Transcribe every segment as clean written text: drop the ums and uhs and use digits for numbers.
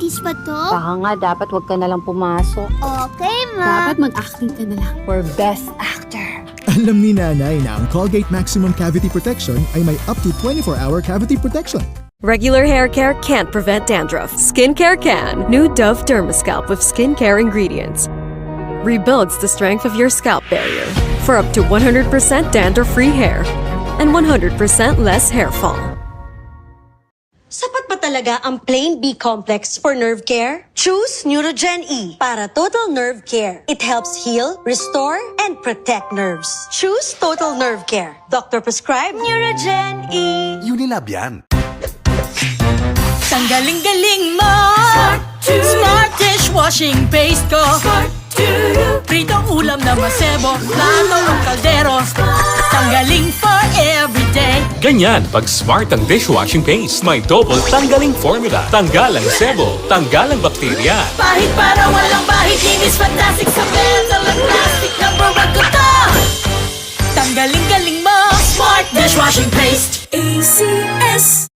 practice pa to? Baka nga, dapat wag ka na lang pumasok. Okay, Ma. Dapat mag-acting ka na lang for Best Actor. Alam ni nanay na ang Colgate Maximum Cavity Protection ay may up to 24-hour cavity protection. Regular hair care can't prevent dandruff. Skincare can. New Dove Dermascalp with skincare ingredients. Rebuilds the strength of your scalp barrier for up to 100% dandruff-free hair and 100% less hair fall. Sapat ba talaga ang Plain B Complex for nerve care? Choose Neurogen E para total nerve care. It helps heal, restore, and protect nerves. Choose Total Nerve Care. Doctor prescribed Neurogen E. Unilab yan. Tanggaling-galing mo! Smart dishwashing paste ko! Pritong ulam na masebo, plato o kaldero. Tanggaling for everyday. Ganyan pag smart ang dishwashing paste. May double tanggaling formula. Tanggal ang sebo, tanggal ang bakterya. Bahit para walang bahit, linis fantastic sa metal at plastic. Number one ko to! Tanggaling-galing mo! Smart dishwashing paste. ACS.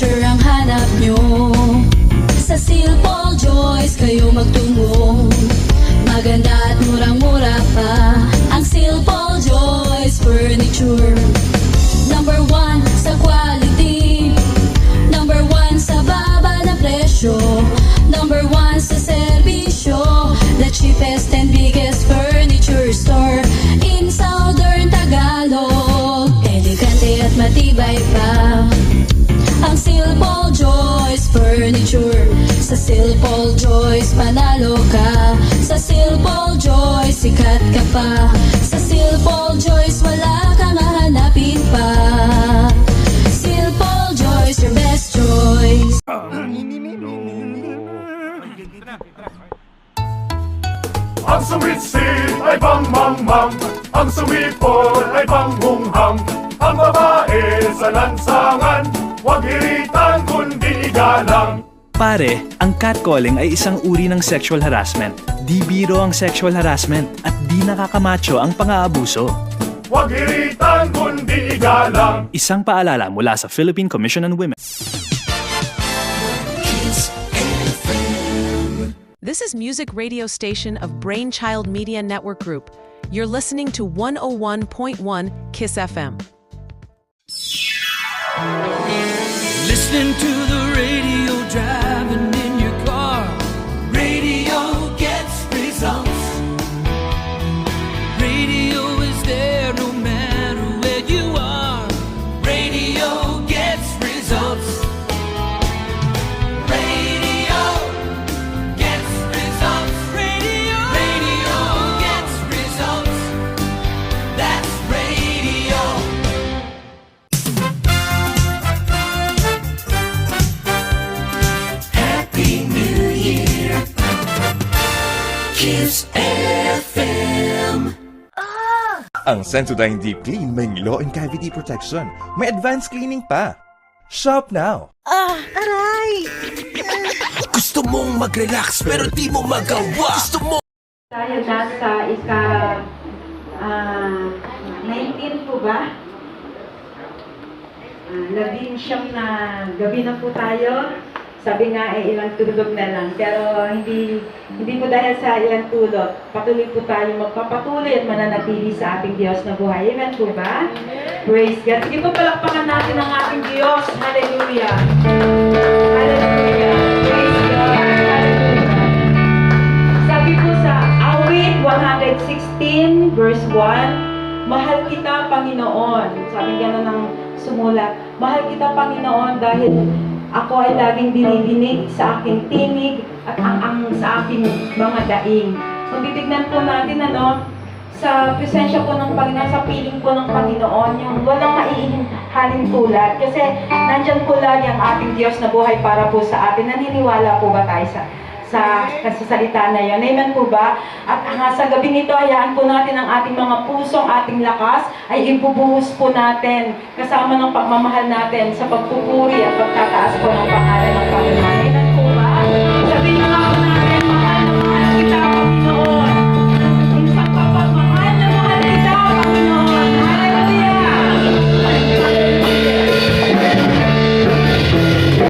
Ang hanap nyo sa Silpol Joyce kayo magtungo. Maganda at murang-mura pa ang Silpol Joyce Furniture. Number 1 sa quality, number 1 sa baba na presyo, number 1 sa serbisyo. The cheapest and biggest furniture store in Southern Tagalog. Elegante at matibay pa ang Silpol Joyce Furniture. Sa Silpol Joyce panalo ka. Sa Silpol Joyce sikat ka pa. Sa Silpol Joyce wala kang hahanapin pa. Silpol Joyce, your best choice. Ang suwit-sit ay bang-mang-mang, ang suwipol ay bang-hung-hang. Ang babae sa lansangan, huwag iritan kundi igalang. Pare, ang catcalling ay isang uri ng sexual harassment. Di biro ang sexual harassment at di nakakamacho ang pang-aabuso. Huwag iritan kundi igalang. Isang paalala mula sa Philippine Commission on Women. This is music radio station of Brainchild Media Network Group. You're listening to 101.1 KISS FM. Listening to the radio, driving in your car. Radio gets results. Radio is there no matter where you are. Radio gets results. Radio gets results. Radio gets results. That's radio. KISS FM. Ang Sensodyne Deep Clean may ngilo and cavity protection. May advanced cleaning pa. Shop now. Aray! Gusto mong mag-relax pero di mo magawa. Gusto mo... Tayo nasa ika 19 po ba? 19 na gabi na po tayo. Sabi nga ilang tulog na lang. Pero hindi po dahil sa ilang tulog. Patuloy po tayo magpapatuloy at mananatili sa ating Diyos na buhay. Amen po ba? Praise God. Sige po palakpakan natin ang ating Diyos. Hallelujah. Hallelujah. Praise God. Hallelujah. Sabi po sa Awit 116 verse 1, mahal kita, Panginoon. Sabi gano'n ng sumulat. Mahal kita, Panginoon, dahil ako ay laging dinidinig sa aking tinig at ang sa aking mga daing. Kung titignan po natin, sa presensya po ng Panginoon, sa piling po ng Panginoon, yung walang maiihalin tulad. Kasi nandyan po lagi ang ating Diyos na buhay para po sa atin. Naniniwala po ba tayo sa salita na yun? Amen po ba? At sa gabi nito, hayaan po natin ang ating mga pusong, ating lakas, ay ibubuhos po natin kasama ng pagmamahal natin sa pagpupuri at pagtataas po ng pangalan ng Panginoon.